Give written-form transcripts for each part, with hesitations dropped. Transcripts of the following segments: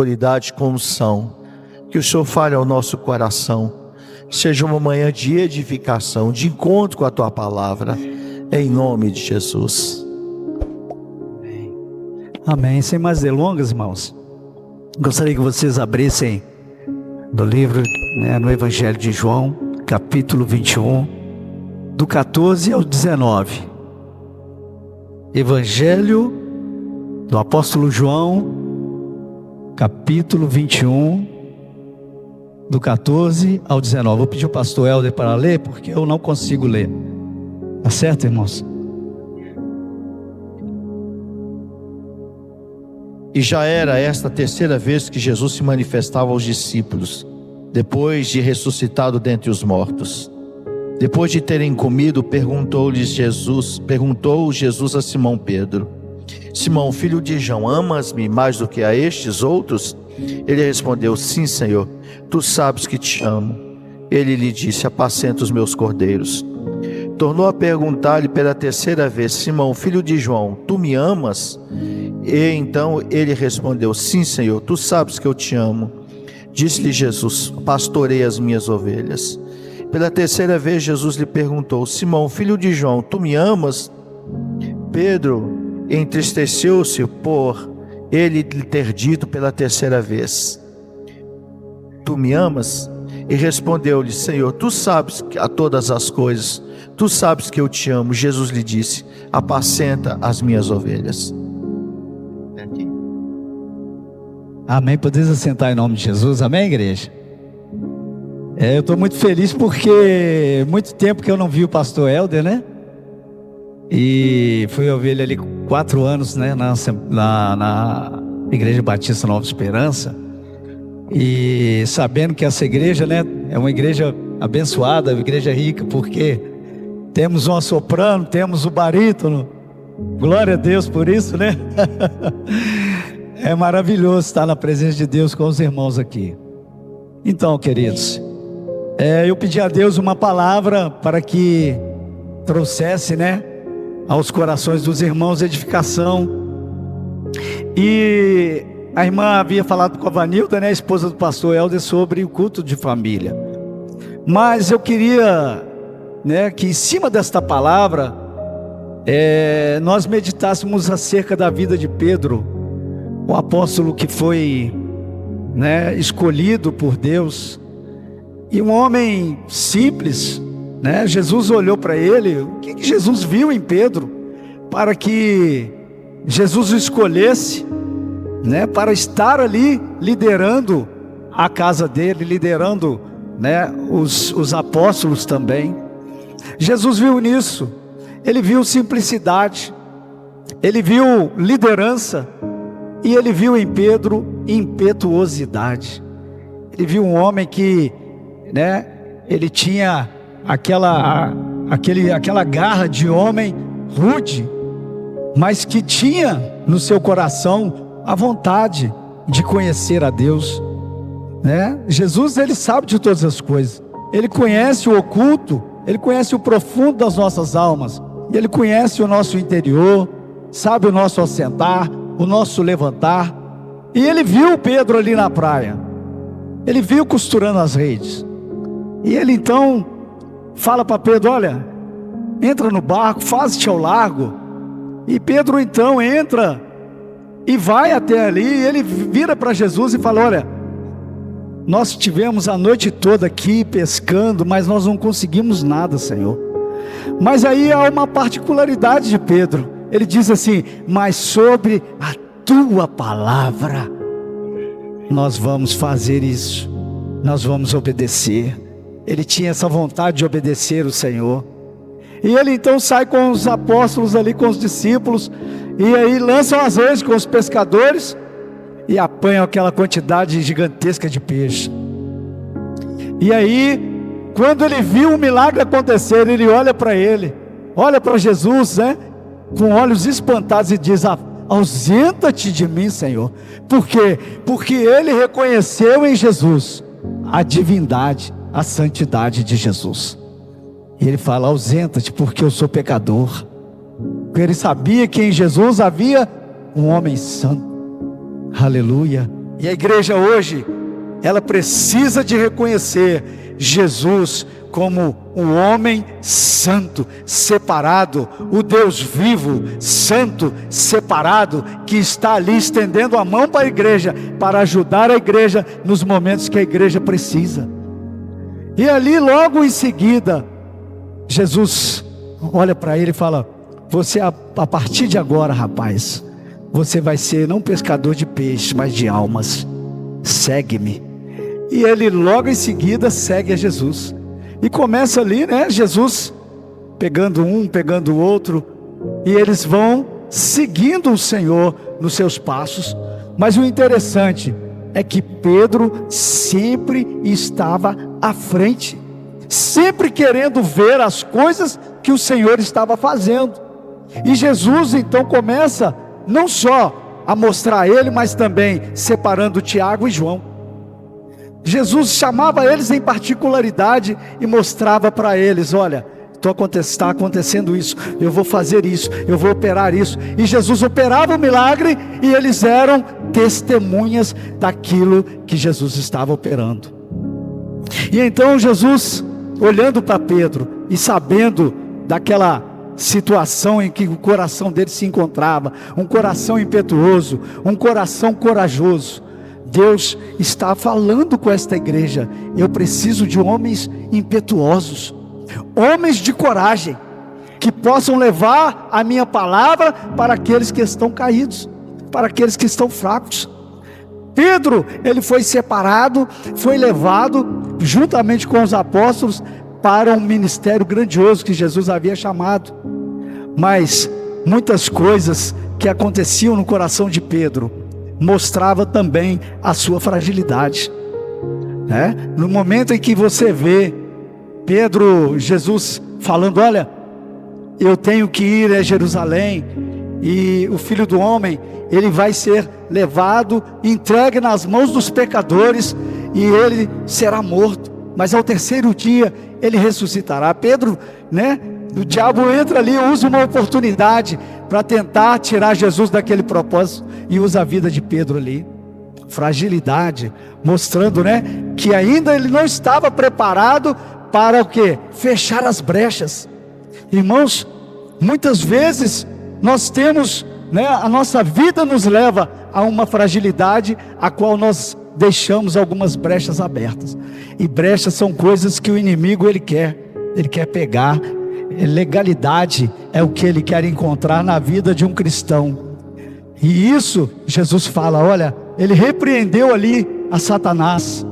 autoridade com unção. Que o Senhor fale ao nosso coração. Seja uma manhã de edificação, de encontro com a Tua palavra. Em nome de Jesus. Amém. Sem mais delongas, irmãos, gostaria que vocês abrissem no livro, no Evangelho de João, capítulo 21, do 14 ao 19. Evangelho do apóstolo João, capítulo 21, do 14 ao 19. Vou pedir ao pastor Helder para ler, porque eu não consigo ler. Tá certo, irmãos? E já era esta a terceira vez que Jesus se manifestava aos discípulos, depois de ressuscitado dentre os mortos. Depois de terem comido, perguntou Jesus a Simão Pedro: Simão, filho de João, amas-me mais do que a estes outros? Ele respondeu: Sim, Senhor, tu sabes que te amo. Ele lhe disse: apacenta os meus cordeiros. Tornou a perguntar-lhe pela terceira vez: Simão, filho de João, tu me amas? E então ele respondeu: Sim, Senhor, tu sabes que eu te amo. Disse-lhe Jesus: pastorei as minhas ovelhas. Pela terceira vez Jesus lhe perguntou: Simão, filho de João, tu me amas? Pedro entristeceu-se por ele lhe ter dito pela terceira vez: tu me amas? E respondeu-lhe: Senhor, tu sabes a todas as coisas, tu sabes que eu te amo. Jesus lhe disse: apacenta as minhas ovelhas. Amém. Podeis assentar em nome de Jesus. Amém, igreja? Eu estou muito feliz porque muito tempo que eu não vi o pastor Helder, né? E fui ouvir ele ali 4 anos, né? Na Igreja Batista Nova Esperança. E sabendo que essa igreja, né? É uma igreja abençoada, uma igreja rica, porque temos uma soprano, temos o barítono. Glória a Deus por isso, né? É maravilhoso estar na presença de Deus com os irmãos aqui. Então, queridos, eu pedi a Deus uma palavra para que trouxesse, né, aos corações dos irmãos edificação. E a irmã havia falado com a Vanilda, né, a esposa do pastor Helder, sobre o culto de família. Mas eu queria, né, que em cima desta palavra nós meditássemos acerca da vida de Pedro, o apóstolo que foi, né, escolhido por Deus. E um homem simples, né? Jesus olhou para ele. O que Jesus viu em Pedro para que Jesus o escolhesse, né, para estar ali liderando a casa dele, liderando, né, os apóstolos também. Jesus viu nisso. Ele viu simplicidade, ele viu liderança, e ele viu em Pedro impetuosidade. Ele viu um homem que, né, ele tinha aquela garra de homem rude, mas que tinha no seu coração a vontade de conhecer a Deus, né? Jesus, ele sabe de todas as coisas. Ele conhece o oculto, ele conhece o profundo das nossas almas, e ele conhece o nosso interior, sabe o nosso assentar, o nosso levantar. E ele viu Pedro ali na praia, ele viu costurando as redes, e ele então fala para Pedro: olha, entra no barco, faze-te ao largo. E Pedro então entra e vai até ali, e ele vira para Jesus e fala: olha, nós tivemos a noite toda aqui pescando, mas nós não conseguimos nada, Senhor. Mas aí há uma particularidade de Pedro. Ele diz assim: mas sobre a tua palavra nós vamos fazer isso, nós vamos obedecer. Ele tinha essa vontade de obedecer o Senhor. E ele então sai com os apóstolos ali, com os discípulos, e aí lançam as redes com os pescadores e apanham aquela quantidade gigantesca de peixe. E aí, quando ele viu o milagre acontecer, ele olha para ele, olha para Jesus, né, com olhos espantados, e diz: ausenta-te de mim, Senhor. Por quê? Porque ele reconheceu em Jesus a divindade, a santidade de Jesus. E ele fala: ausenta-te, porque eu sou pecador. Porque ele sabia que em Jesus havia um homem santo. Aleluia. E a igreja hoje, ela precisa de reconhecer Jesus como um homem santo, separado, o Deus vivo, santo, separado, que está ali estendendo a mão para a igreja, para ajudar a igreja nos momentos que a igreja precisa. E ali logo em seguida, Jesus olha para ele e fala: você a partir de agora, rapaz, você vai ser não pescador de peixes, mas de almas. Segue-me. E ele logo em seguida segue a Jesus. E começa ali, né, Jesus pegando um, pegando o outro, e eles vão seguindo o Senhor nos seus passos. Mas o interessante é que Pedro sempre estava à frente, sempre querendo ver as coisas que o Senhor estava fazendo. E Jesus então começa não só a mostrar ele, mas também separando Tiago e João. Jesus chamava eles em particularidade e mostrava para eles: olha, está acontecendo isso, eu vou fazer isso, eu vou operar isso. E Jesus operava o milagre e eles eram testemunhas daquilo que Jesus estava operando. E então Jesus, olhando para Pedro e sabendo daquela situação em que o coração dele se encontrava, um coração impetuoso, um coração corajoso, Deus está falando com esta igreja: eu preciso de homens impetuosos, homens de coragem, que possam levar a minha palavra para aqueles que estão caídos, para aqueles que estão fracos. Pedro, ele foi separado, foi levado juntamente com os apóstolos para um ministério grandioso que Jesus havia chamado. Mas muitas coisas que aconteciam no coração de Pedro mostrava também a sua fragilidade, né? No momento em que você vê Pedro, Jesus falando: olha, eu tenho que ir a Jerusalém, e o Filho do Homem, ele vai ser levado, entregue nas mãos dos pecadores, e ele será morto, mas ao terceiro dia ele ressuscitará. Pedro, né? O diabo entra ali, usa uma oportunidade para tentar tirar Jesus daquele propósito, e usa a vida de Pedro ali. Fragilidade, mostrando, né, que ainda ele não estava preparado para o quê? Fechar as brechas. Irmãos, muitas vezes nós temos, né, a nossa vida nos leva a uma fragilidade, a qual nós deixamos algumas brechas abertas. E brechas são coisas que o inimigo ele quer pegar. Legalidade é o que ele quer encontrar na vida de um cristão. E isso Jesus fala: olha, ele repreendeu ali a Satanás,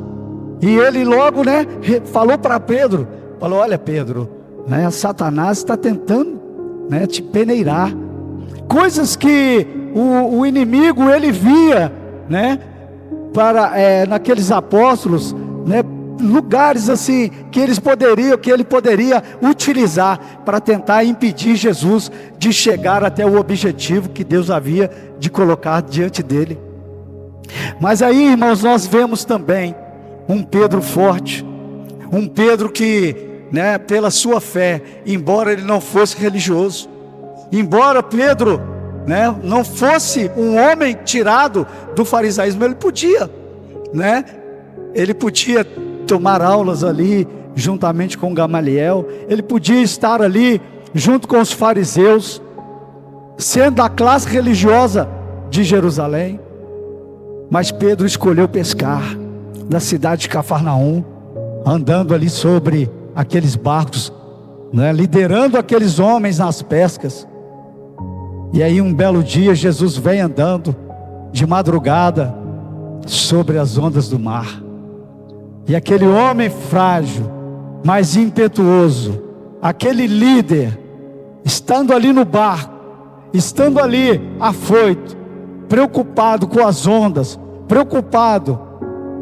e ele logo, né, falou para Pedro, falou: olha Pedro, né, Satanás está tentando, né, te peneirar. Coisas que o inimigo ele via, né, naqueles apóstolos, né, lugares assim que ele poderia utilizar para tentar impedir Jesus de chegar até o objetivo que Deus havia de colocar diante dele. Mas aí, irmãos, nós vemos também um Pedro forte, um Pedro que, né, pela sua fé, embora ele não fosse religioso, embora Pedro, né, não fosse um homem tirado do farisaísmo, ele podia, né, ele podia tomar aulas ali juntamente com Gamaliel, ele podia estar ali junto com os fariseus, sendo da classe religiosa de Jerusalém. Mas Pedro escolheu pescar da cidade de Cafarnaum, andando ali sobre aqueles barcos, né, liderando aqueles homens nas pescas. E aí um belo dia Jesus vem andando de madrugada sobre as ondas do mar. E aquele homem frágil, mas impetuoso, aquele líder, estando ali no barco, estando ali afoito, preocupado com as ondas, preocupado,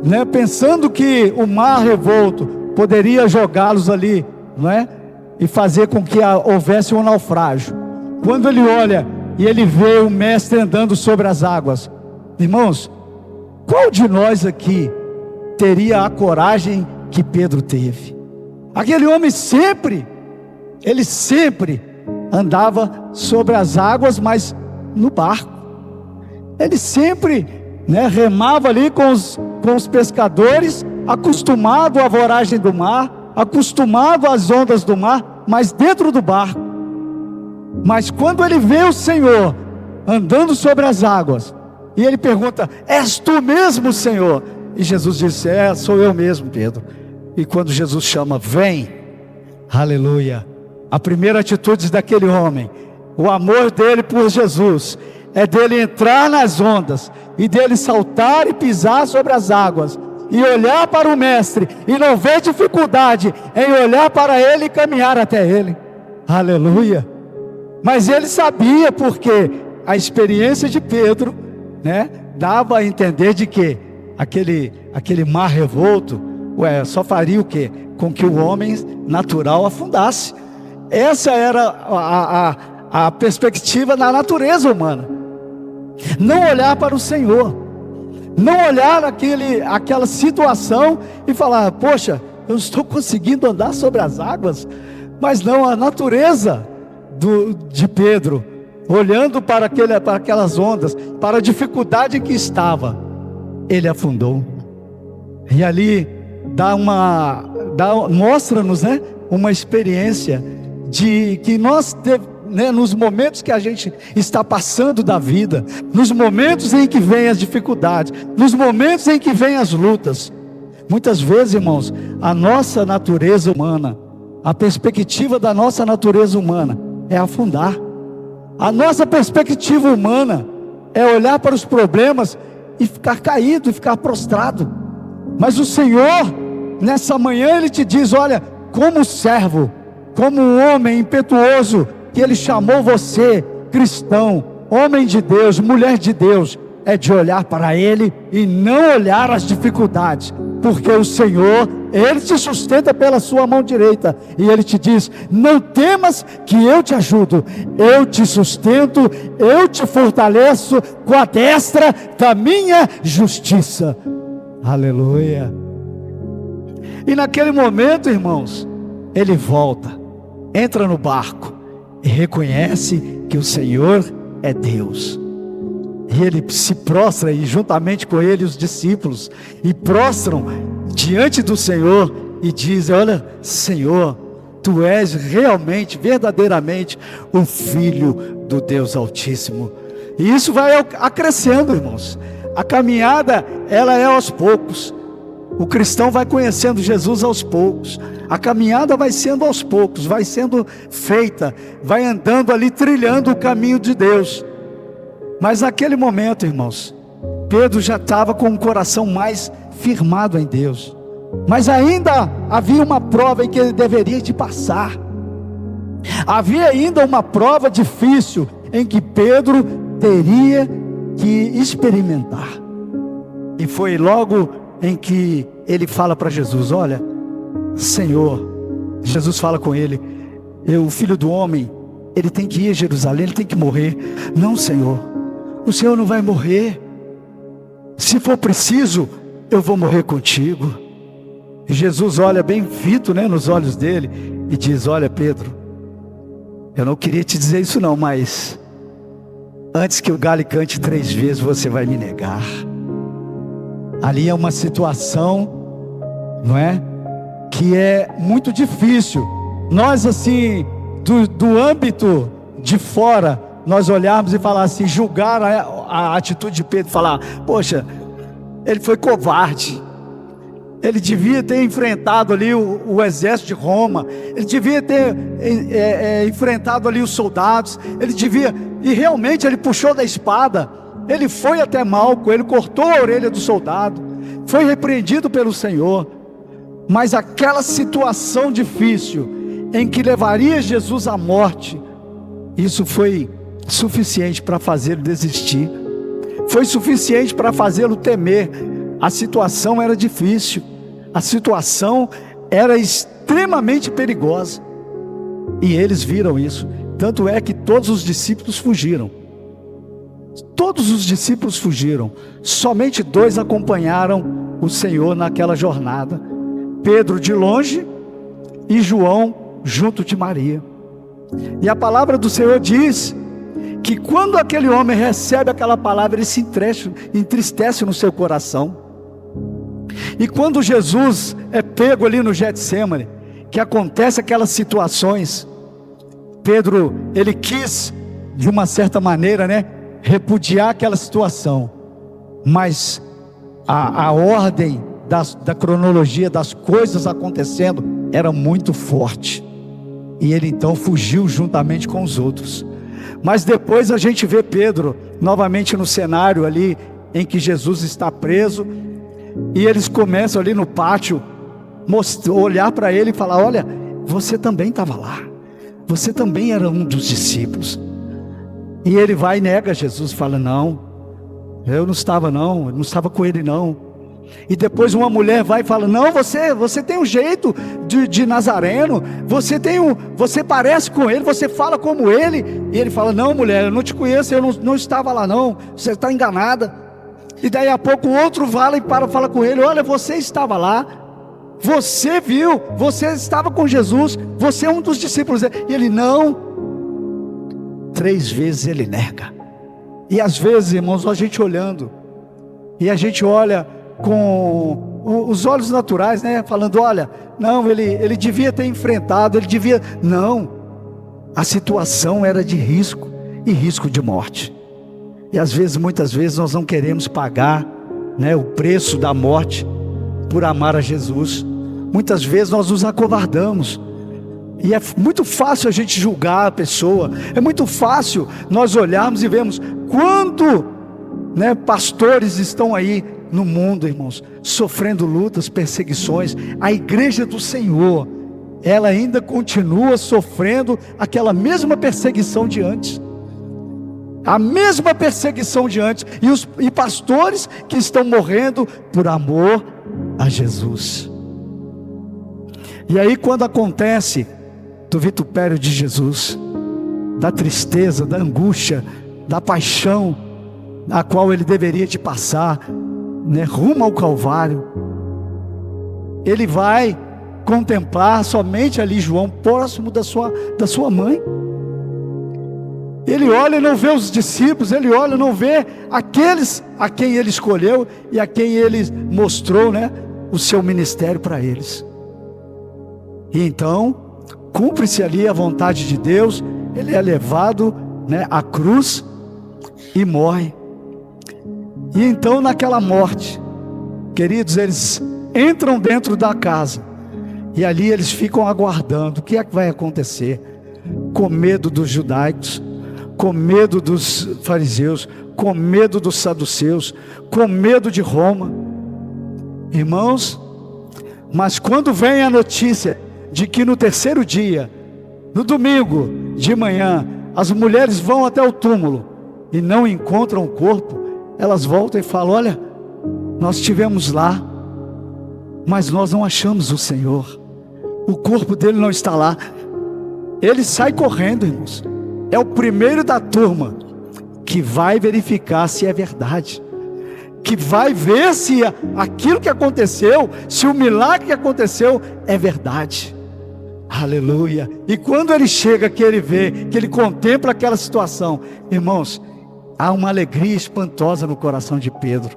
né, pensando que o mar revolto poderia jogá-los ali, não é? E fazer com que houvesse um naufrágio. Quando ele olha e ele vê o mestre andando sobre as águas, irmãos, qual de nós aqui teria a coragem que Pedro teve? Aquele homem ele sempre andava sobre as águas, mas no barco. Ele sempre né? Remava ali com os pescadores, acostumado à voragem do mar, acostumado às ondas do mar, mas dentro do barco. Mas quando ele vê o Senhor andando sobre as águas, e ele pergunta: és tu mesmo, Senhor? E Jesus disse: sou eu mesmo, Pedro. E quando Jesus chama: vem, aleluia, a primeira atitude daquele homem, o amor dele por Jesus, é dele entrar nas ondas, e dele saltar e pisar sobre as águas, e olhar para o mestre, e não ver dificuldade em olhar para ele e caminhar até ele, aleluia. Mas ele sabia, porque a experiência de Pedro, né, dava a entender de que aquele mar revolto, só faria o quê? Com que o homem natural afundasse. Essa era a perspectiva da natureza humana. Não olhar para o Senhor, não olhar aquela situação e falar: poxa, eu estou conseguindo andar sobre as águas. Mas não, a natureza de Pedro, olhando para aquelas ondas, para a dificuldade em que estava, ele afundou. E ali mostra-nos, né, uma experiência de que nós nos momentos que a gente está passando da vida, nos momentos em que vem as dificuldades, nos momentos em que vem as lutas, muitas vezes, irmãos, a nossa natureza humana, a perspectiva da nossa natureza humana é afundar. A nossa perspectiva humana é olhar para os problemas e ficar caído, e ficar prostrado. Mas o Senhor, nessa manhã, Ele te diz: olha, como servo, como um homem impetuoso, que Ele chamou você, cristão, homem de Deus, mulher de Deus, é de olhar para Ele e não olhar as dificuldades, porque o Senhor, Ele te sustenta pela sua mão direita, e Ele te diz: não temas, que eu te ajudo, eu te sustento, eu te fortaleço com a destra da minha justiça, aleluia. E naquele momento, irmãos, ele volta, entra no barco e reconhece que o Senhor é Deus. E ele se prostra, e juntamente com ele os discípulos, e prostram diante do Senhor e dizem: olha, Senhor, Tu és realmente, verdadeiramente o Filho do Deus Altíssimo. E isso vai acrescendo, irmãos. A caminhada, ela é aos poucos. O cristão vai conhecendo Jesus aos poucos. A caminhada vai sendo aos poucos, vai sendo feita, vai andando ali, trilhando o caminho de Deus. Mas naquele momento, irmãos, Pedro já estava com o coração mais firmado em Deus. Mas ainda havia uma prova em que ele deveria de passar. Havia ainda uma prova difícil em que Pedro teria que experimentar. E foi logo em que ele fala para Jesus: olha, Senhor, Jesus fala com ele: o Filho do Homem, ele tem que ir a Jerusalém, ele tem que morrer. Não, Senhor, o Senhor não vai morrer. Se for preciso, eu vou morrer contigo. E Jesus olha bem fito, né, nos olhos dele e diz: olha, Pedro, eu não queria te dizer isso não, mas antes que o galho cante 3 vezes, você vai me negar. Ali é uma situação, não é, que é muito difícil. Nós, assim, do âmbito de fora, nós olharmos e falar assim, julgar a atitude de Pedro, falar: poxa, ele foi covarde, ele devia ter enfrentado ali o exército de Roma, ele devia ter enfrentado ali os soldados, ele devia, e realmente ele puxou da espada, ele foi até Malco, ele cortou a orelha do soldado, foi repreendido pelo Senhor. Mas aquela situação difícil, em que levaria Jesus à morte, isso foi suficiente para fazê-lo desistir, foi suficiente para fazê-lo temer. A situação era difícil, a situação era extremamente perigosa, e eles viram isso. Tanto é que todos os discípulos fugiram. Todos os discípulos fugiram, somente 2 acompanharam o Senhor naquela jornada: Pedro de longe e João junto de Maria. E a palavra do Senhor diz que quando aquele homem recebe aquela palavra, ele se entristece no seu coração. E quando Jesus é pego ali no Getsêmani, que acontece aquelas situações, Pedro, ele quis, de uma certa maneira, repudiar aquela situação, mas a ordem da cronologia das coisas acontecendo era muito forte, e ele então fugiu juntamente com os outros. Mas depois a gente vê Pedro novamente no cenário ali em que Jesus está preso, e eles começam ali no pátio olhar para ele e falar: olha, você também estava lá, você também era um dos discípulos. E ele vai e nega Jesus, fala: não, eu não estava com ele não. E depois uma mulher vai e fala: não, você tem um jeito de nazareno, você parece com ele, você fala como ele. E ele fala: não, mulher, eu não te conheço, eu não estava lá não, você está enganada. E daí a pouco o outro vai e fala com ele: olha, você estava lá, você viu, você estava com Jesus, você é um dos discípulos. E ele: não. 3 vezes ele nega. E às vezes, irmãos, a gente olhando, e a gente olha com os olhos naturais, falando: olha, não, ele devia ter enfrentado, não, a situação era de risco, e risco de morte. E às vezes, muitas vezes nós não queremos pagar o preço da morte por amar a Jesus. Muitas vezes nós nos acovardamos, e é muito fácil a gente julgar a pessoa, é muito fácil nós olharmos e vemos quando pastores estão aí no mundo, irmãos, sofrendo lutas, perseguições. A igreja do Senhor, ela ainda continua sofrendo aquela mesma perseguição de antes, a mesma perseguição de antes, e pastores que estão morrendo por amor a Jesus. E aí, quando acontece do vitupério de Jesus, da tristeza, da angústia, da paixão a qual ele deveria de passar, rumo ao Calvário, ele vai contemplar somente ali João, próximo da sua mãe. Ele olha e não vê os discípulos, ele olha e não vê aqueles a quem ele escolheu e a quem ele mostrou o seu ministério para eles. E então cumpre-se ali a vontade de Deus, ele é levado à cruz e morre. E então, naquela morte, queridos, eles entram dentro da casa, e ali eles ficam aguardando o que é que vai acontecer, com medo dos judaicos, com medo dos fariseus, com medo dos saduceus, com medo de Roma. Irmãos, mas quando vem a notícia de que no terceiro dia, no domingo de manhã, as mulheres vão até o túmulo e não encontram o corpo, elas voltam e falam: olha, nós estivemos lá, mas nós não achamos o Senhor, o corpo dele não está lá. Ele sai correndo, irmãos, é o primeiro da turma que vai verificar se é verdade, que vai ver se aquilo que aconteceu, se o milagre que aconteceu é verdade. Aleluia. E quando ele chega, que ele vê, que ele contempla aquela situação, irmãos, há uma alegria espantosa no coração de Pedro,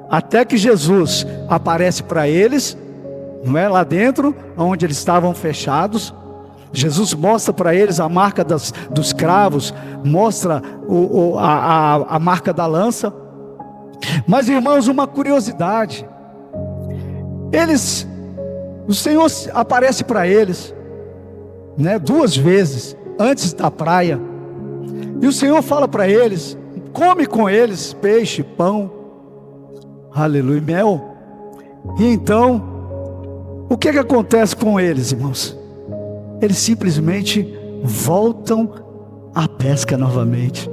até que Jesus aparece para eles, lá dentro, onde eles estavam fechados. Jesus mostra para eles a marca dos cravos, mostra a marca da lança. Mas, irmãos, uma curiosidade, o Senhor aparece para eles 2 vezes antes da praia, e o Senhor fala para eles, come com eles peixe, pão, aleluia, mel. E então, o que acontece com eles, irmãos? Eles simplesmente voltam à pesca novamente,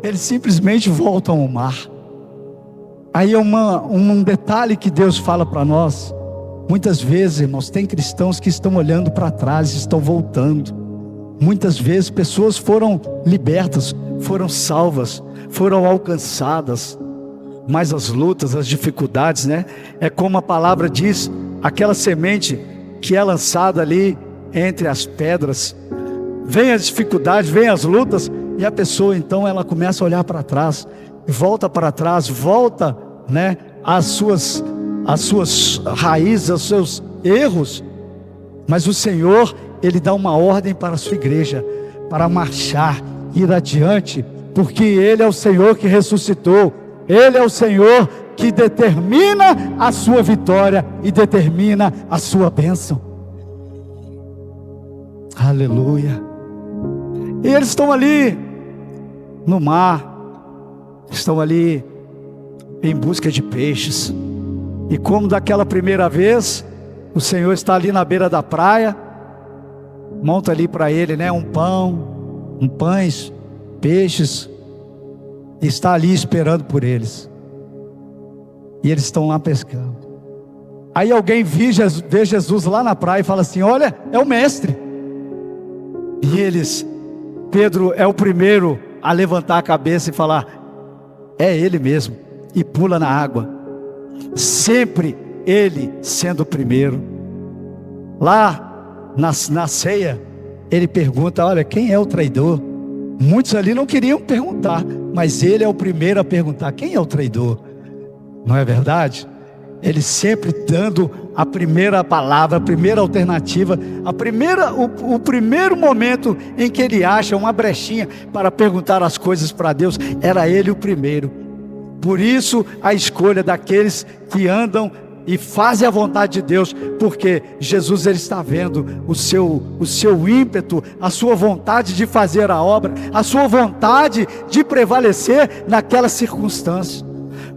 eles simplesmente voltam ao mar. Aí é um detalhe que Deus fala para nós. Muitas vezes, irmãos, tem cristãos que estão olhando para trás, estão voltando. Muitas vezes pessoas foram libertas, foram salvas, foram alcançadas, mas as lutas, as dificuldades, é como a palavra diz, aquela semente que é lançada ali entre as pedras. Vem as dificuldades, vem as lutas, E a pessoa então ela começa a olhar para trás, volta, né, às suas raízes, aos seus erros. Mas o Senhor, Ele dá uma ordem para a sua igreja, para marchar, ir adiante, porque Ele é o Senhor que ressuscitou, Ele é o Senhor que determina a sua vitória e determina a sua bênção. Aleluia. E eles estão ali no mar, estão ali em busca de peixes. E como daquela primeira vez, o Senhor está ali na beira da praia, monta ali para ele, né, pães, peixes, e está ali esperando por eles. E eles estão lá pescando. Aí alguém vê Jesus lá na praia e fala assim: olha, é o mestre. E Pedro é o primeiro a levantar a cabeça e falar: é ele mesmo, e pula na água. Sempre ele sendo o primeiro. Lá na ceia, ele pergunta: olha, quem é o traidor? Muitos ali não queriam perguntar, mas ele é o primeiro a perguntar: quem é o traidor? Não é verdade? Ele sempre dando a primeira palavra, a primeira alternativa, o primeiro momento em que ele acha uma brechinha para perguntar as coisas para Deus, era ele o primeiro. Por isso a escolha daqueles que andam e fazem a vontade de Deus, porque Jesus, ele está vendo o seu ímpeto, a sua vontade de fazer a obra, a sua vontade de prevalecer naquela circunstância.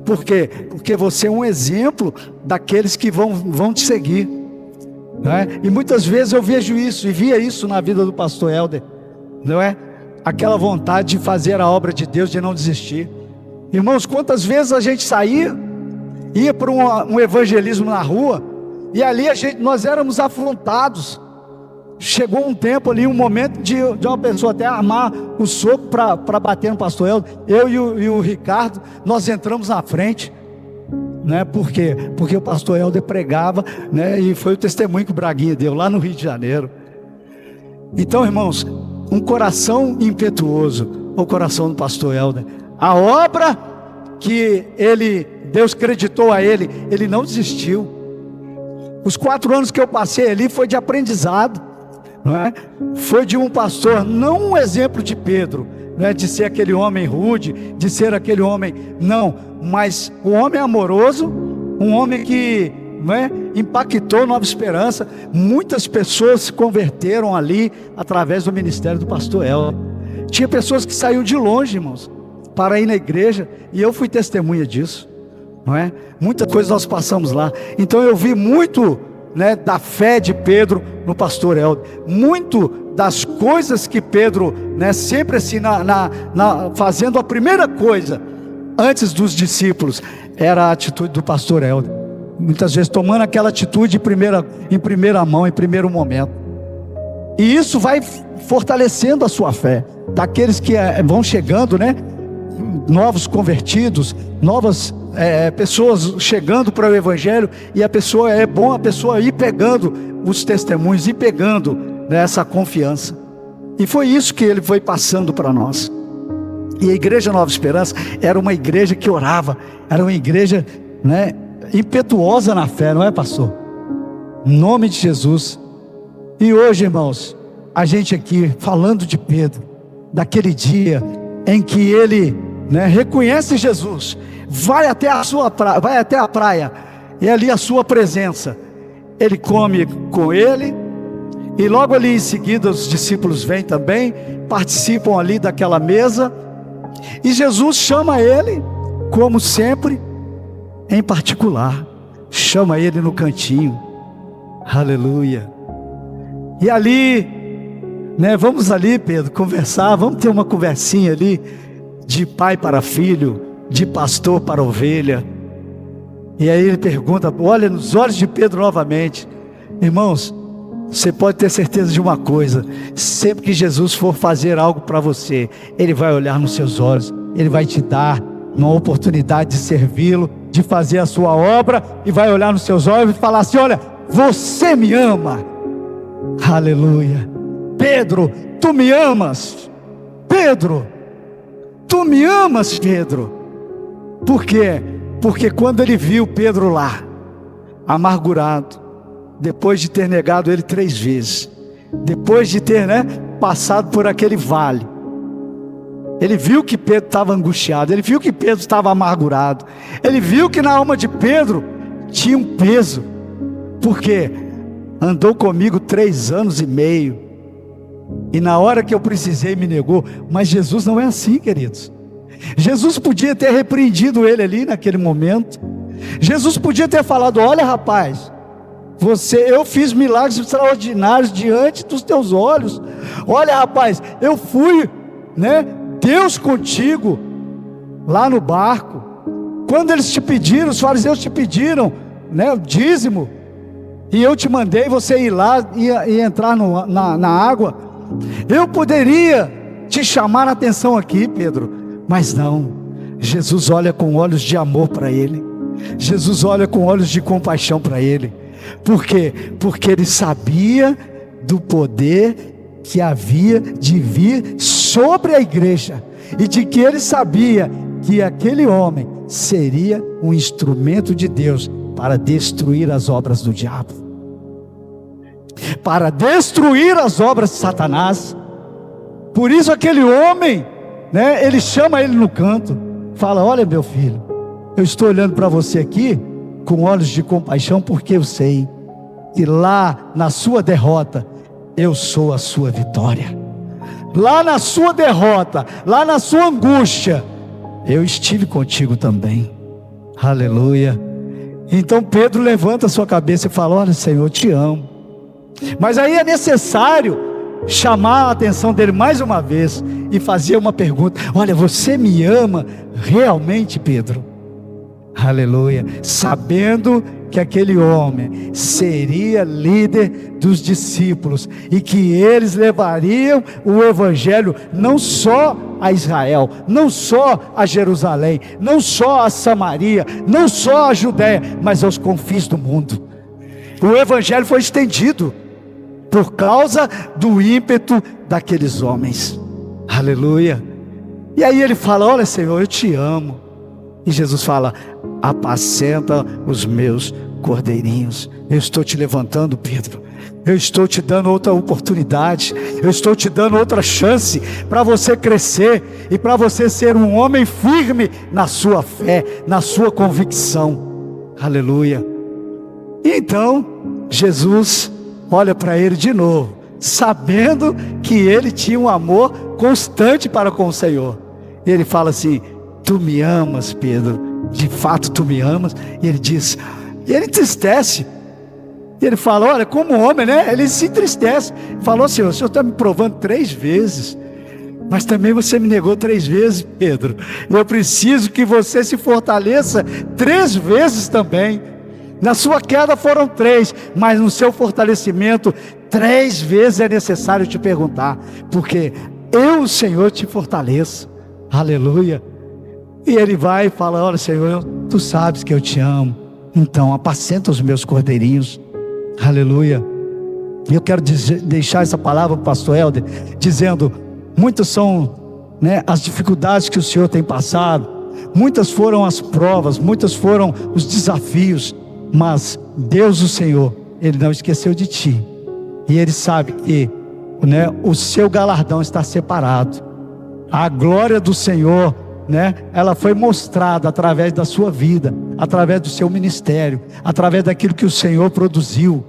Por quê? Porque você é um exemplo daqueles que vão te seguir, não é? E muitas vezes eu vejo isso, e via isso na vida do pastor Helder, não é? Aquela vontade de fazer a obra de Deus, de não desistir. Irmãos, quantas vezes a gente ia para um evangelismo na rua, e ali nós éramos afrontados. Chegou um tempo ali, um momento de uma pessoa até armar o soco para bater no pastor Helder. Eu e o Ricardo, nós entramos na frente, né? Por quê? Porque o pastor Helder pregava, né? E foi o testemunho que o Braguinha deu lá no Rio de Janeiro. Então, irmãos, um coração impetuoso, o coração do pastor Helder. A obra que Deus creditou a ele não desistiu. Os 4 anos que eu passei ali foi de aprendizado, não é? Foi de um pastor, não um exemplo de Pedro, não é? De ser aquele homem rude, de ser aquele homem, não, mas um homem amoroso, um homem que, não é, impactou Nova Esperança. Muitas pessoas se converteram ali através do ministério do pastor Helder. Tinha pessoas que saíram de longe, irmãos, para ir na igreja, e eu fui testemunha disso, não é? Muitas coisas nós passamos lá. Então eu vi muito, né, da fé de Pedro no pastor Helder, muito das coisas que Pedro, né, sempre assim, fazendo a primeira coisa antes dos discípulos, era a atitude do pastor Helder, muitas vezes tomando aquela atitude em primeira mão, em primeiro momento. E isso vai fortalecendo a sua fé, daqueles que vão chegando, né, novos convertidos, novas pessoas chegando para o evangelho, e a pessoa a pessoa ir pegando os testemunhos, ir pegando, né, essa confiança. E foi isso que ele foi passando para nós. E a igreja Nova Esperança era uma igreja que orava, era uma igreja, né, impetuosa na fé, não é, pastor? Em nome de Jesus. E hoje, irmãos, a gente aqui falando de Pedro, daquele dia em que ele, né, reconhece Jesus, vai até a praia, e ali a sua presença, ele come com ele, e logo ali em seguida os discípulos vêm também, participam ali daquela mesa, e Jesus chama ele, como sempre, em particular, chama ele no cantinho, aleluia. E ali, né, vamos ali, Pedro, conversar, vamos ter uma conversinha ali, de pai para filho, de pastor para ovelha. E aí ele pergunta, olha nos olhos de Pedro novamente. Irmãos, você pode ter certeza de uma coisa: sempre que Jesus for fazer algo para você, Ele vai olhar nos seus olhos, Ele vai te dar uma oportunidade de servi-lo, de fazer a sua obra, e vai olhar nos seus olhos e falar assim: olha, você me ama. Aleluia. Pedro, tu me amas. Pedro, tu me amas, Pedro? Por quê? Porque quando ele viu Pedro lá, amargurado, depois de ter negado ele 3 vezes, depois de ter, passado por aquele vale, ele viu que Pedro estava angustiado, ele viu que Pedro estava amargurado, ele viu que na alma de Pedro tinha um peso, porque andou comigo 3 anos e meio, e na hora que eu precisei me negou. Mas Jesus não é assim, queridos. Jesus podia ter repreendido ele ali naquele momento. Jesus podia ter falado: olha, rapaz, eu fiz milagres extraordinários diante dos teus olhos. Olha, rapaz, eu fui, Deus contigo lá no barco. Quando eles te pediram, os fariseus te pediram, o dízimo, e eu te mandei você ir lá e entrar na água. Eu poderia te chamar a atenção aqui, Pedro, mas não. Jesus olha com olhos de amor para ele. Jesus olha com olhos de compaixão para ele. Por quê? Porque ele sabia do poder que havia de vir sobre a igreja, e de que ele sabia que aquele homem seria um instrumento de Deus para destruir as obras do diabo, para destruir as obras de Satanás. Por isso aquele homem, ele chama ele no canto, fala: olha, meu filho, eu estou olhando para você aqui com olhos de compaixão, porque eu sei que lá na sua derrota eu sou a sua vitória. Lá na sua derrota, lá na sua angústia, eu estive contigo também. Aleluia. Então Pedro levanta a sua cabeça e fala: olha, Senhor, eu te amo. Mas aí é necessário chamar a atenção dele mais uma vez e fazer uma pergunta: olha, você me ama realmente, Pedro? Aleluia. Sabendo que aquele homem seria líder dos discípulos, e que eles levariam o evangelho não só a Israel, não só a Jerusalém, não só a Samaria, não só a Judéia, mas aos confins do mundo. O evangelho foi estendido por causa do ímpeto daqueles homens. Aleluia. E aí ele fala: olha, Senhor, eu te amo. E Jesus fala: apacenta os meus cordeirinhos. Eu estou te levantando, Pedro. Eu estou te dando outra oportunidade. Eu estou te dando outra chance para você crescer e para você ser um homem firme na sua fé, na sua convicção. Aleluia. E então Jesus olha para ele de novo, sabendo que ele tinha um amor constante para com o Senhor. E ele fala assim: tu me amas, Pedro? De fato tu me amas? E ele diz, e ele entristece. E ele fala: olha, como homem, ele se entristece. Falou: Senhor, o Senhor está me provando 3 vezes, mas também você me negou 3 vezes, Pedro. Eu preciso que você se fortaleça 3 vezes também. Na sua queda foram 3, mas no seu fortalecimento 3 vezes é necessário te perguntar, porque eu, o Senhor, te fortaleço. Aleluia. E ele vai e fala: olha, Senhor, tu sabes que eu te amo, então apacenta os meus cordeirinhos. Aleluia. E eu quero deixar essa palavra para o pastor Helder, dizendo: muitas são as dificuldades que o Senhor tem passado, muitas foram as provas, muitas foram os desafios, mas Deus, o Senhor, Ele não esqueceu de ti, e Ele sabe que o seu galardão está separado. A glória do Senhor, ela foi mostrada através da sua vida, através do seu ministério, através daquilo que o Senhor produziu,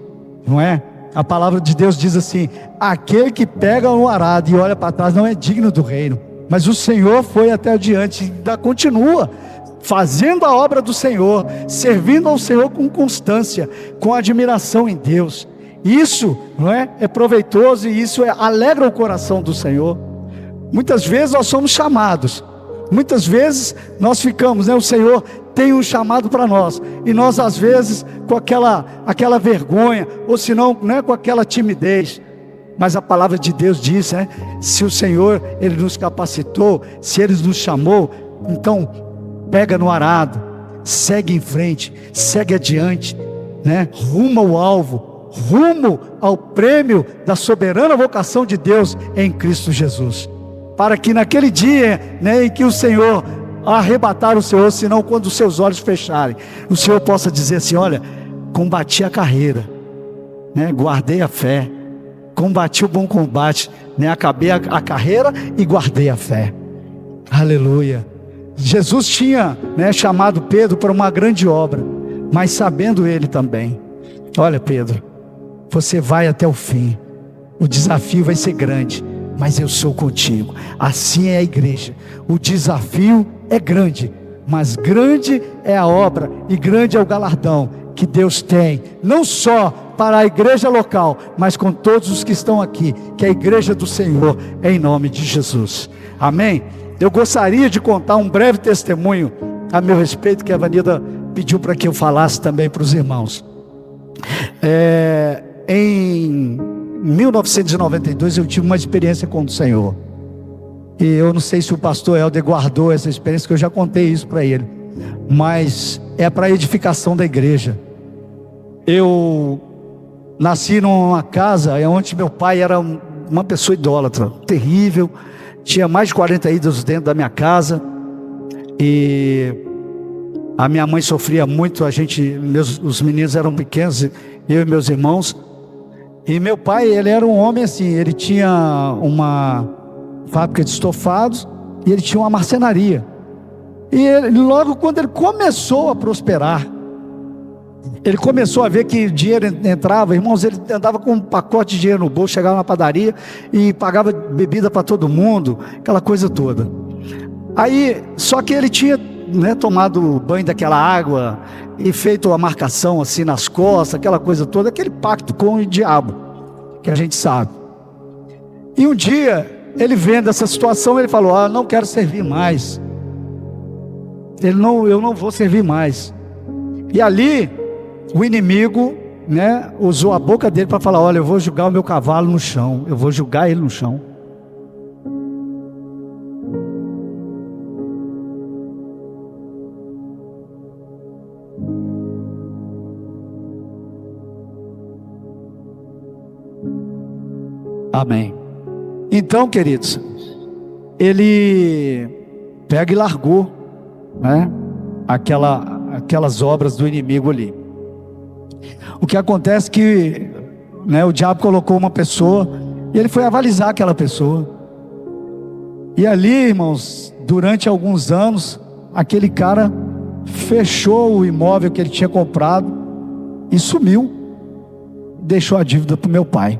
não é? A palavra de Deus diz assim: aquele que pega um arado e olha para trás não é digno do reino. Mas o Senhor foi até adiante e ainda continua fazendo a obra do Senhor, servindo ao Senhor com constância, com admiração em Deus. Isso, não é? É proveitoso, e isso alegra o coração do Senhor. Muitas vezes nós somos chamados, muitas vezes nós ficamos, o Senhor tem um chamado para nós, e nós às vezes com aquela vergonha, ou se não, com aquela timidez. Mas a palavra de Deus diz, se o Senhor, Ele nos capacitou, se Ele nos chamou, então pega no arado, segue em frente, segue adiante, rumo ao alvo, rumo ao prêmio da soberana vocação de Deus em Cristo Jesus. para que naquele dia, né, em que o Senhor arrebatar o Senhor, senão quando os seus olhos fecharem, o Senhor possa dizer assim: olha, combati a carreira, né, guardei a fé, combati o bom combate, né, acabei a carreira e guardei a fé. Aleluia. Jesus tinha, né, chamado Pedro para uma grande obra, mas sabendo ele também: olha, Pedro, você vai até o fim, o desafio vai ser grande, mas eu sou contigo. Assim é a igreja. O desafio é grande, mas grande é a obra e grande é o galardão que Deus tem, não só para a igreja local, mas com todos os que estão aqui, que é a igreja do Senhor, em nome de Jesus. Amém? Eu gostaria de contar um breve testemunho a meu respeito, que a Vanilda pediu para que eu falasse também para os irmãos. Em 1992 eu tive uma experiência com o Senhor, e eu não sei se o pastor Helder guardou essa experiência, que eu já contei isso para ele, mas é para a edificação da igreja. Eu nasci numa casa onde meu pai era uma pessoa idólatra, terrível, tinha mais de 40 ídolos dentro da minha casa, e a minha mãe sofria muito. Os meninos eram pequenos, eu e meus irmãos, e meu pai, ele era um homem assim, ele tinha uma fábrica de estofados, e ele tinha uma marcenaria, e logo quando ele começou a prosperar, ele começou a ver que dinheiro entrava, irmãos, ele andava com um pacote de dinheiro no bolso, chegava na padaria e pagava bebida para todo mundo, aquela coisa toda. Aí, só que ele tinha, né, tomado banho daquela água e feito a marcação assim nas costas, aquela coisa toda, aquele pacto com o diabo, que a gente sabe. E um dia, ele vendo essa situação, ele falou: não quero servir mais. Eu não vou servir mais. E ali, o inimigo, né, usou a boca dele para falar: olha, eu vou jogar o meu cavalo no chão, eu vou jogar ele no chão. Amém. Então, queridos, ele pega e largou, né, aquelas obras do inimigo ali. O que acontece é que, né, o diabo colocou uma pessoa e ele foi avalizar aquela pessoa. E ali, irmãos, durante alguns anos, aquele cara fechou o imóvel que ele tinha comprado e sumiu, deixou a dívida para o meu pai.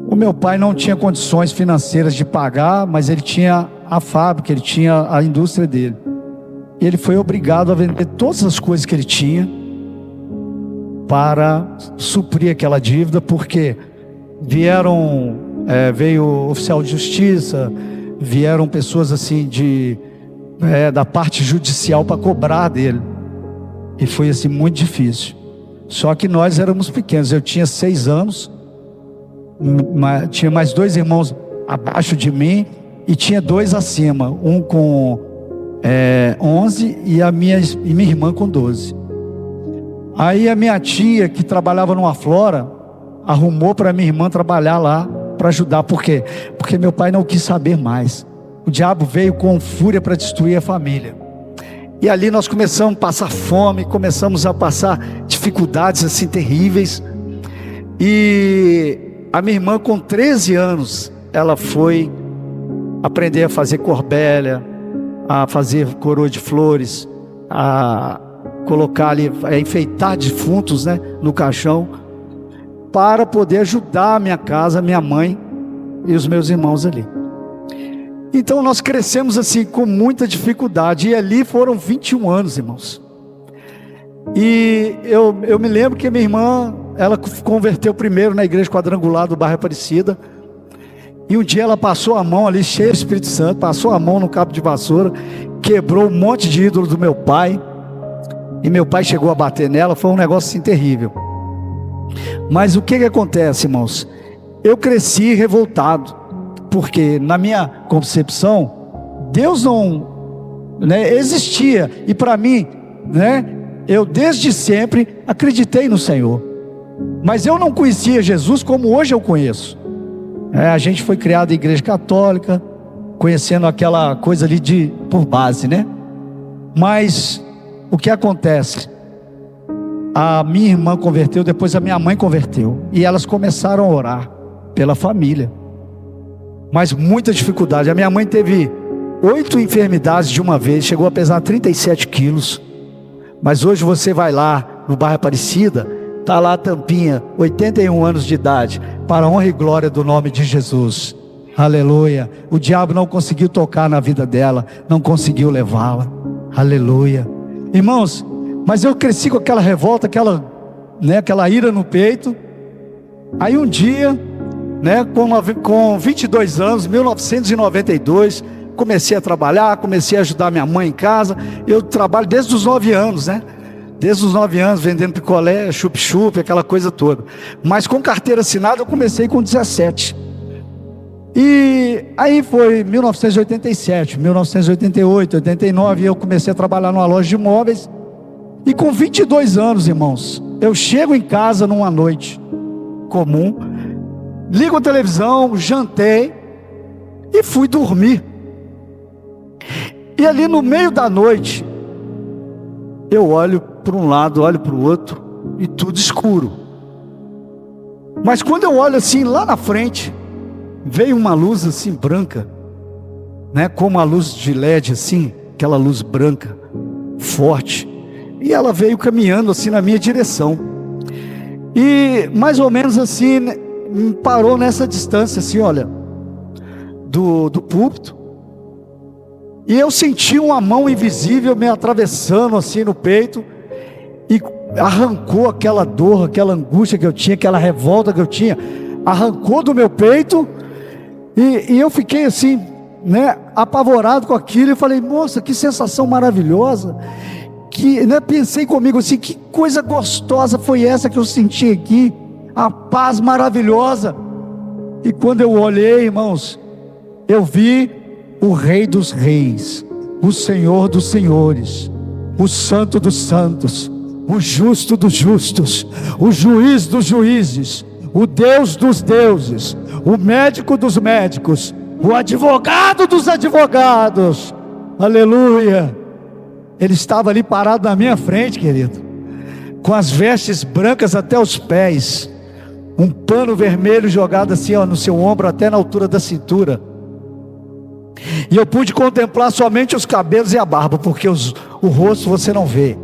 O meu pai não tinha condições financeiras de pagar, mas ele tinha a fábrica, ele tinha a indústria dele. E ele foi obrigado a vender todas as coisas que ele tinha para suprir aquela dívida, porque veio oficial de justiça, vieram pessoas assim da parte judicial para cobrar dele, e foi assim muito difícil. Só que nós éramos pequenos, eu tinha 6 anos, tinha mais 2 irmãos abaixo de mim, e tinha 2 acima, um com 11 e minha irmã com 12. Aí a minha tia, que trabalhava numa flora, arrumou para minha irmã trabalhar lá para ajudar. Por quê? Porque meu pai não quis saber mais. O diabo veio com fúria para destruir a família. E ali nós começamos a passar fome, começamos a passar dificuldades assim terríveis. E a minha irmã, com 13 anos, ela foi aprender a fazer corbélia, a fazer coroa de flores, a colocar ali, enfeitar defuntos, né, no caixão, para poder ajudar a minha casa, minha mãe e os meus irmãos ali. Então nós crescemos assim com muita dificuldade, e ali foram 21 anos, irmãos. E eu me lembro que minha irmã, ela converteu primeiro na igreja quadrangular do bairro Aparecida, e um dia ela passou a mão ali, cheia do Espírito Santo, passou a mão no cabo de vassoura, quebrou um monte de ídolo do meu pai, e meu pai chegou a bater nela. Foi um negócio assim terrível. Mas o que acontece, irmãos? Eu cresci revoltado, porque na minha concepção, Deus não, né, existia, e para mim, né, eu desde sempre acreditei no Senhor, mas eu não conhecia Jesus como hoje eu conheço. A gente foi criado em igreja católica, conhecendo aquela coisa ali por base, né? Mas o que acontece? A minha irmã converteu, depois a minha mãe converteu, e elas começaram a orar pela família, mas muita dificuldade. A minha mãe teve 8 enfermidades de uma vez, chegou a pesar 37 quilos, mas hoje você vai lá no bairro Aparecida, está lá a tampinha, 81 anos de idade, para a honra e glória do nome de Jesus, aleluia. O diabo não conseguiu tocar na vida dela, não conseguiu levá-la, aleluia. Irmãos, mas eu cresci com aquela revolta, aquela ira no peito. Aí um dia, com 22 anos, 1992, comecei a trabalhar, comecei a ajudar minha mãe em casa. Eu trabalho desde os 9 anos, desde os 9 anos, vendendo picolé, chup-chup, aquela coisa toda. Mas com carteira assinada eu comecei com 17. E aí foi 1987, 1988, 89, eu comecei a trabalhar numa loja de imóveis. E com 22 anos, irmãos, eu chego em casa numa noite comum, ligo a televisão, jantei e fui dormir. E ali no meio da noite, eu olho para um lado, olho para o outro e tudo escuro. Mas quando eu olho assim lá na frente, veio uma luz assim branca, como a luz de LED assim, aquela luz branca, forte. E ela veio caminhando assim na minha direção. E mais ou menos assim, parou nessa distância assim, olha, do púlpito. E eu senti uma mão invisível me atravessando assim no peito. E arrancou aquela dor, aquela angústia que eu tinha, aquela revolta que eu tinha. Arrancou do meu peito. E eu fiquei assim, apavorado com aquilo. E falei, moça, que sensação maravilhosa. Pensei comigo assim, que coisa gostosa foi essa que eu senti aqui, a paz maravilhosa. E quando eu olhei, irmãos, eu vi o Rei dos Reis, o Senhor dos Senhores, o Santo dos Santos, o Justo dos Justos, o Juiz dos Juízes, o Deus dos Deuses, o Médico dos Médicos, o Advogado dos Advogados, aleluia. Ele estava ali parado na minha frente, querido, com as vestes brancas até os pés, um pano vermelho jogado assim no seu ombro até na altura da cintura. E eu pude contemplar somente os cabelos e a barba, porque o rosto você não vê,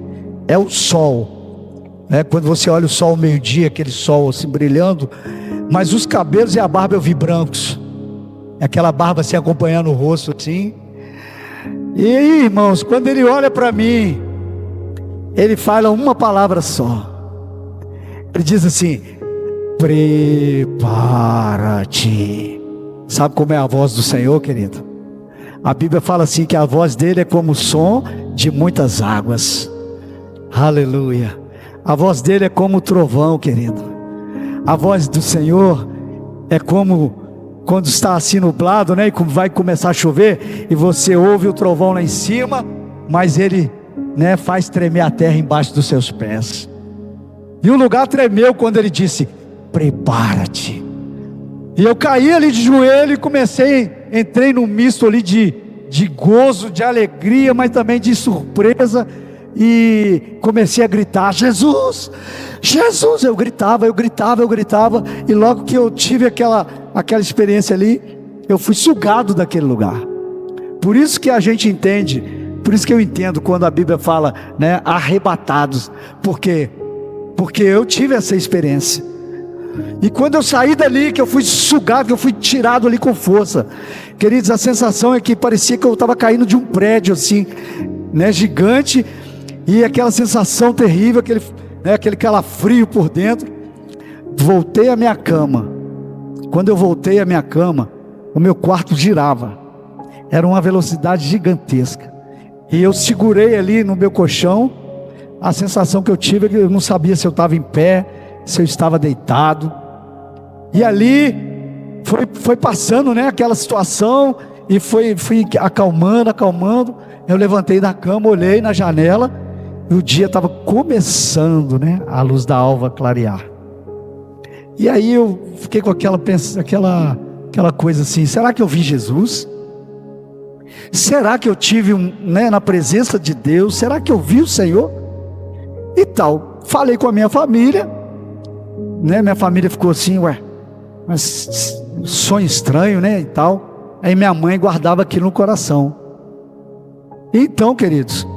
é o sol, quando você olha o sol ao meio-dia, aquele sol assim brilhando, mas os cabelos e a barba eu vi brancos, aquela barba assim acompanhando o rosto assim. E aí, irmãos, quando ele olha para mim, ele fala uma palavra só. Ele diz assim: prepara-te. Sabe como é a voz do Senhor, querido? A Bíblia fala assim que a voz dele é como o som de muitas águas. Aleluia. A voz dele é como o trovão, querido. A voz do Senhor é como quando está assim nublado, e vai começar a chover, e você ouve o trovão lá em cima, mas ele, faz tremer a terra embaixo dos seus pés. E o lugar tremeu quando ele disse: prepara-te. E eu caí ali de joelho e entrei num misto ali de gozo, de alegria, mas também de surpresa, e comecei a gritar: Jesus, Jesus. Eu gritava, e logo que eu tive aquela experiência ali, eu fui sugado daquele lugar. Por isso que a gente entende, por isso que eu entendo quando a Bíblia fala, arrebatados, porque eu tive essa experiência. E quando eu saí dali, que eu fui sugado, que eu fui tirado ali com força, queridos, a sensação é que parecia que eu estava caindo de um prédio assim, gigante, e aquela sensação terrível, aquele calafrio por dentro. Voltei à minha cama. Quando eu voltei à minha cama, o meu quarto girava, era uma velocidade gigantesca, e eu segurei ali no meu colchão. A sensação que eu tive é que eu não sabia se eu estava em pé, se eu estava deitado. E ali foi passando, aquela situação, e fui acalmando. Eu levantei da cama, olhei na janela, e o dia estava começando, a luz da alva clarear. E aí eu fiquei com aquela aquela coisa assim: será que eu vi Jesus? Será que eu tive na presença de Deus? Será que eu vi o Senhor? E tal. Falei com a minha família, minha família ficou assim: ué, mas sonho estranho, e tal. Aí minha mãe guardava aquilo no coração. Então, queridos,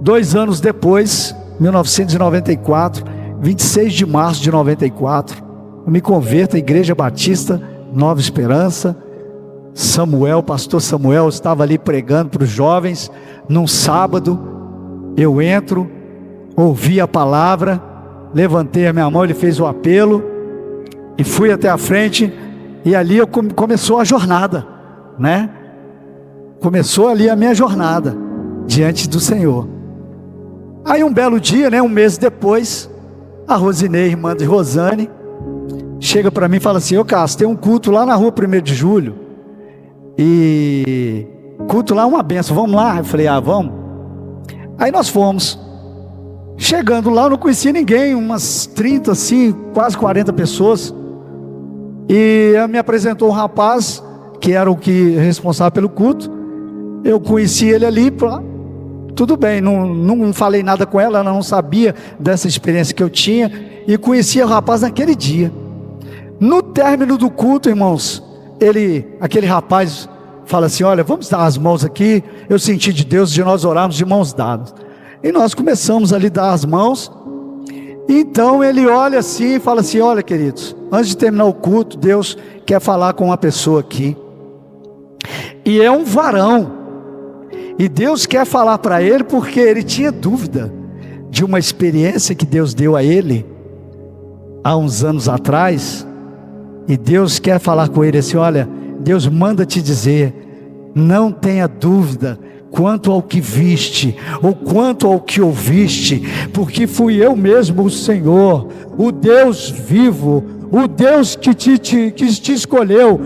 2 anos depois, 1994, 26 de março de 94, eu me converto à Igreja Batista Nova Esperança. Pastor Samuel estava ali pregando para os jovens, num sábado. Eu entro, ouvi a palavra, levantei a minha mão, ele fez o apelo, e fui até a frente, e ali começou a jornada, Começou ali a minha jornada, diante do Senhor. Aí um belo dia, um mês depois, a Rosinei, irmã de Rosane, chega para mim e fala assim: ô Cássio, tem um culto lá na rua 1º de julho, e culto lá é uma benção, vamos lá? Eu falei: vamos. Aí nós fomos. Chegando lá, eu não conhecia ninguém, umas 30 assim, quase 40 pessoas, e me apresentou um rapaz, que era o responsável pelo culto. Eu conheci ele ali, tudo bem, não falei nada com ela não sabia dessa experiência que eu tinha, e conheci o rapaz naquele dia. No término do culto, irmãos, aquele rapaz fala assim: olha, vamos dar as mãos aqui, eu senti de Deus de nós orarmos de mãos dadas. E nós começamos ali a dar as mãos. Então ele olha assim e fala assim: olha, queridos, antes de terminar o culto, Deus quer falar com uma pessoa aqui, e é um varão, e Deus quer falar para ele, porque ele tinha dúvida de uma experiência que Deus deu a ele há uns anos atrás, e Deus quer falar com ele assim: olha, Deus manda te dizer, não tenha dúvida quanto ao que viste, ou quanto ao que ouviste, porque fui eu mesmo o Senhor, o Deus vivo, o Deus que te escolheu,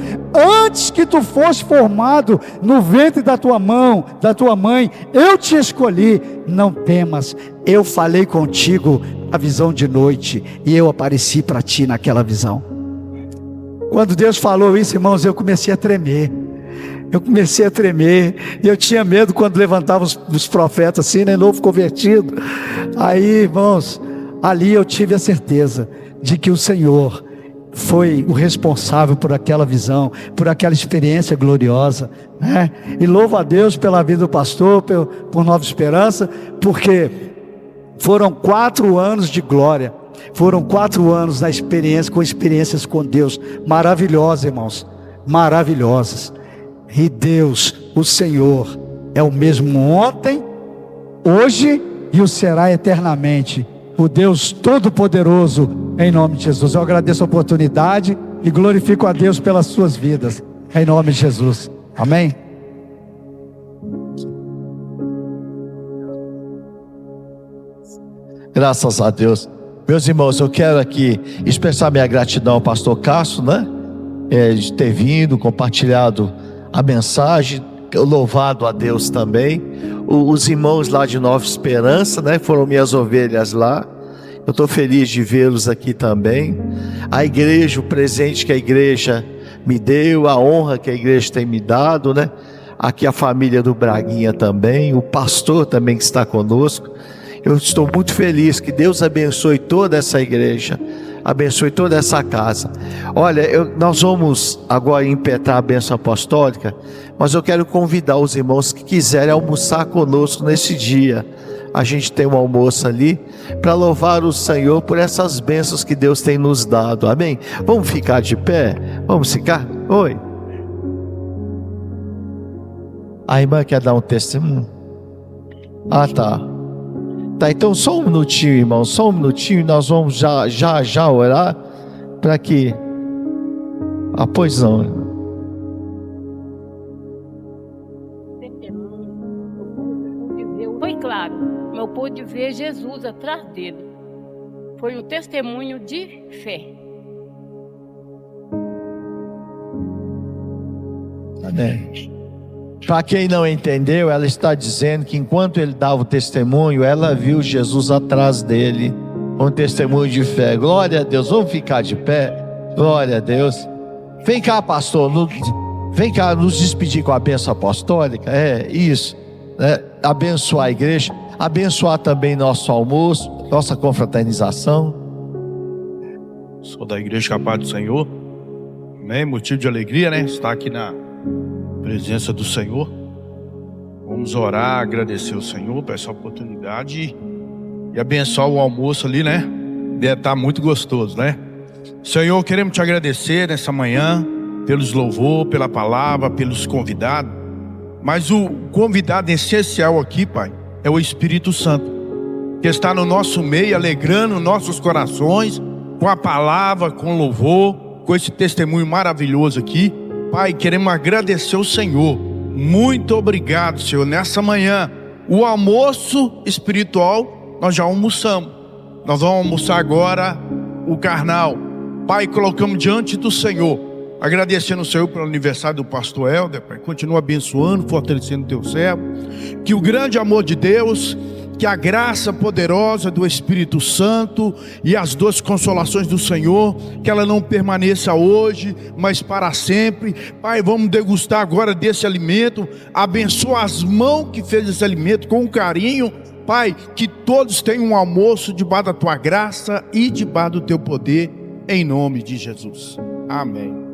antes que tu fosse formado no ventre da tua mãe, eu te escolhi. Não temas, eu falei contigo a visão de noite, e eu apareci para ti naquela visão. Quando Deus falou isso, irmãos, eu comecei a tremer, e eu tinha medo quando levantavam os profetas assim, novo convertido. Aí, irmãos, ali eu tive a certeza de que o Senhor foi o responsável por aquela visão, por aquela experiência gloriosa, E louvo a Deus pela vida do pastor, por Nova Esperança, porque foram 4 anos de glória, foram 4 anos da experiência, com experiências com Deus, maravilhosas, irmãos, maravilhosas. E Deus, o Senhor, é o mesmo ontem, hoje e o será eternamente, o Deus Todo-Poderoso, em nome de Jesus. Eu agradeço a oportunidade e glorifico a Deus pelas suas vidas, em nome de Jesus, amém? Graças a Deus. Meus irmãos, eu quero aqui expressar minha gratidão ao pastor Cássio, de ter vindo, compartilhado a mensagem, louvado a Deus também. Os irmãos lá de Nova Esperança, foram minhas ovelhas lá. Eu estou feliz de vê-los aqui também. A igreja, o presente que a igreja me deu, a honra que a igreja tem me dado, Aqui a família do Braguinha também, o pastor também que está conosco. Eu estou muito feliz, que Deus abençoe toda essa igreja, abençoe toda essa casa. Olha, nós vamos agora impetrar a bênção apostólica, mas eu quero convidar os irmãos que quiserem almoçar conosco nesse dia. A gente tem um almoço ali, para louvar o Senhor por essas bênçãos que Deus tem nos dado, amém? Vamos ficar de pé? Vamos ficar? Oi. A irmã quer dar um testemunho? Tá, então só um minutinho, irmão, só um minutinho, nós vamos já orar, para que... pois não, irmão. Foi claro, eu pude ver Jesus atrás dele, foi um testemunho de fé. Amém. Para quem não entendeu, ela está dizendo que enquanto ele dava o testemunho, ela viu Jesus atrás dele, um testemunho de fé. Glória a Deus, vamos ficar de pé, glória a Deus. Vem cá, pastor. Vem cá nos despedir com a bênção apostólica. Isso. Abençoar a igreja. Abençoar também nosso almoço, nossa confraternização. Sou da igreja Capaz do Senhor. Amém? Motivo de alegria, né? Estar aqui na presença do Senhor. Vamos orar, agradecer ao Senhor por essa oportunidade e abençoar o almoço ali, né? Deve estar muito gostoso, né? Senhor, queremos te agradecer nessa manhã pelos louvor, pela palavra, pelos convidados. Mas o convidado essencial aqui, Pai, é o Espírito Santo, que está no nosso meio, alegrando nossos corações com a palavra, com louvor, com esse testemunho maravilhoso aqui. Pai, queremos agradecer ao Senhor. Muito obrigado, Senhor. Nessa manhã, o almoço espiritual, nós já almoçamos. Nós vamos almoçar agora o carnal. Pai, colocamos diante do Senhor, agradecendo ao Senhor pelo aniversário do pastor Helder. Pai, continua abençoando, fortalecendo o teu servo. Que o grande amor de Deus, que a graça poderosa do Espírito Santo e as duas consolações do Senhor, que ela não permaneça hoje, mas para sempre. Pai, vamos degustar agora desse alimento. Abençoa as mãos que fez esse alimento com carinho. Pai, que todos tenham um almoço debaixo da tua graça e debaixo do teu poder, em nome de Jesus. Amém.